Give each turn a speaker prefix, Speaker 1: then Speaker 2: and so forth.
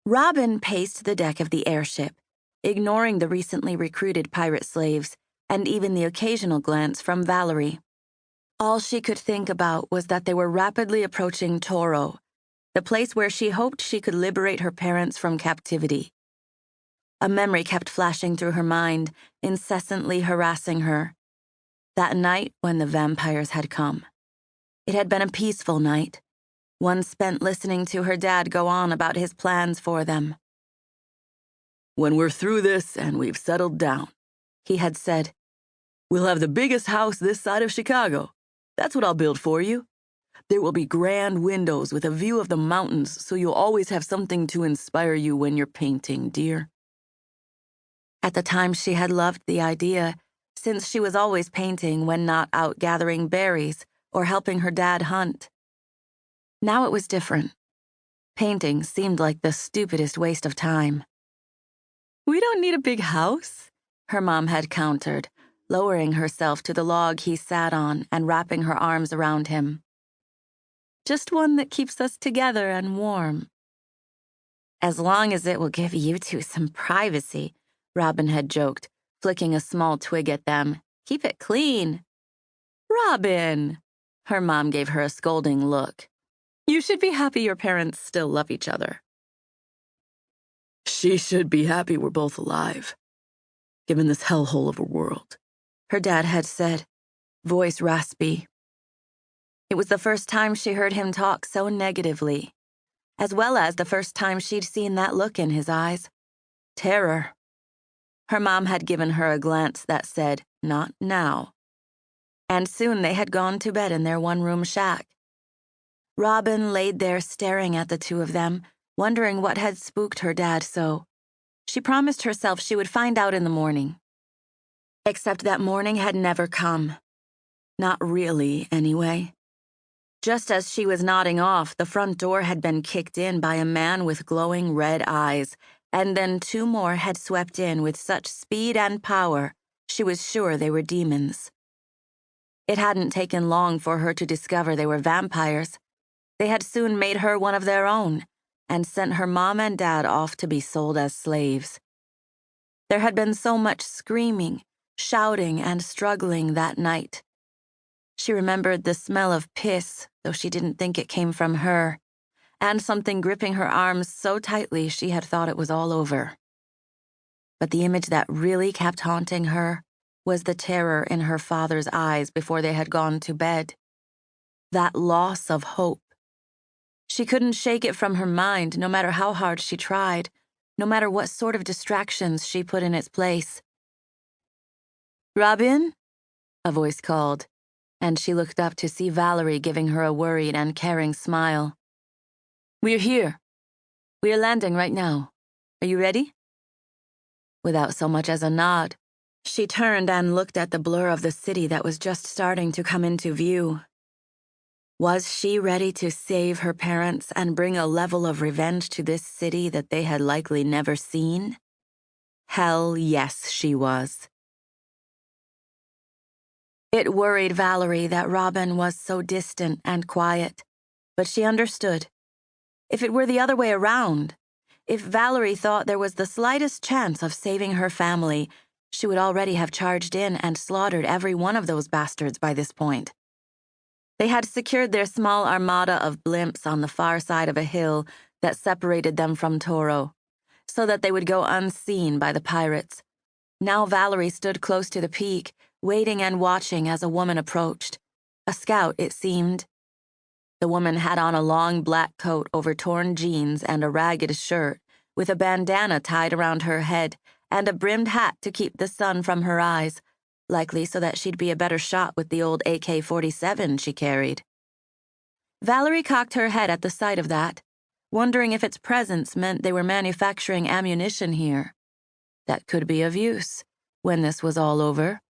Speaker 1: Robin paced the deck of the airship, ignoring the recently recruited pirate slaves and even the occasional glance from Valerie. All she could think about was that they were rapidly approaching Toro, the place where she hoped she could liberate her parents from captivity. A memory kept flashing through her mind, incessantly harassing her. That night when the vampires had come. It had been a peaceful night, one spent listening to her dad go on about his plans for them.
Speaker 2: "When we're through this and we've settled down,"
Speaker 1: he had said,
Speaker 2: "we'll have the biggest house this side of Chicago. That's what I'll build for you. There will be grand windows with a view of the mountains, so you'll always have something to inspire you when you're painting, dear."
Speaker 1: At the time, she had loved the idea, since she was always painting when not out gathering berries or helping her dad hunt. Now it was different. Painting seemed like the stupidest waste of time.
Speaker 2: "We don't need a big house,"
Speaker 1: her mom had countered, lowering herself to the log he sat on and wrapping her arms around him.
Speaker 2: "Just one that keeps us together and warm."
Speaker 1: "As long as it will give you two some privacy," Robin had joked, flicking a small twig at them. "Keep it clean."
Speaker 2: "Robin!"
Speaker 1: Her mom gave her a scolding look.
Speaker 2: "You should be happy your parents still love each other." "She should be happy we're both alive, given this hellhole of a world,"
Speaker 1: her dad had said, voice raspy. It was the first time she heard him talk so negatively, as well as the first time she'd seen that look in his eyes. Terror. Her mom had given her a glance that said, "Not now." And soon they had gone to bed in their one-room shack. Robin laid there staring at the two of them, wondering what had spooked her dad so. She promised herself she would find out in the morning. Except that morning had never come. Not really, anyway. Just as she was nodding off, the front door had been kicked in by a man with glowing red eyes, and then two more had swept in with such speed and power, she was sure they were demons. It hadn't taken long for her to discover they were vampires. They had soon made her one of their own, and sent her mom and dad off to be sold as slaves. There had been so much screaming, shouting, and struggling that night. She remembered the smell of piss, though she didn't think it came from her, and something gripping her arms so tightly she had thought it was all over. But the image that really kept haunting her was the terror in her father's eyes before they had gone to bed. That loss of hope. She couldn't shake it from her mind, no matter how hard she tried, no matter what sort of distractions she put in its place. "Robin?" a voice called, and she looked up to see Valerie giving her a worried and caring smile. "We're here. We are landing right now. Are you ready?" Without so much as a nod, she turned and looked at the blur of the city that was just starting to come into view. Was she ready to save her parents and bring a level of revenge to this city that they had likely never seen? Hell yes, she was. It worried Valerie that Robin was so distant and quiet, but she understood. If it were the other way around, if Valerie thought there was the slightest chance of saving her family, she would already have charged in and slaughtered every one of those bastards by this point. They had secured their small armada of blimps on the far side of a hill that separated them from Toro, so that they would go unseen by the pirates. Now Valerie stood close to the peak, waiting and watching as a woman approached. A scout, it seemed. The woman had on a long black coat over torn jeans and a ragged shirt, with a bandana tied around her head and a brimmed hat to keep the sun from her eyes, likely so that she'd be a better shot with the old AK-47 she carried. Valerie cocked her head at the sight of that, wondering if its presence meant they were manufacturing ammunition here. That could be of use, when this was all over.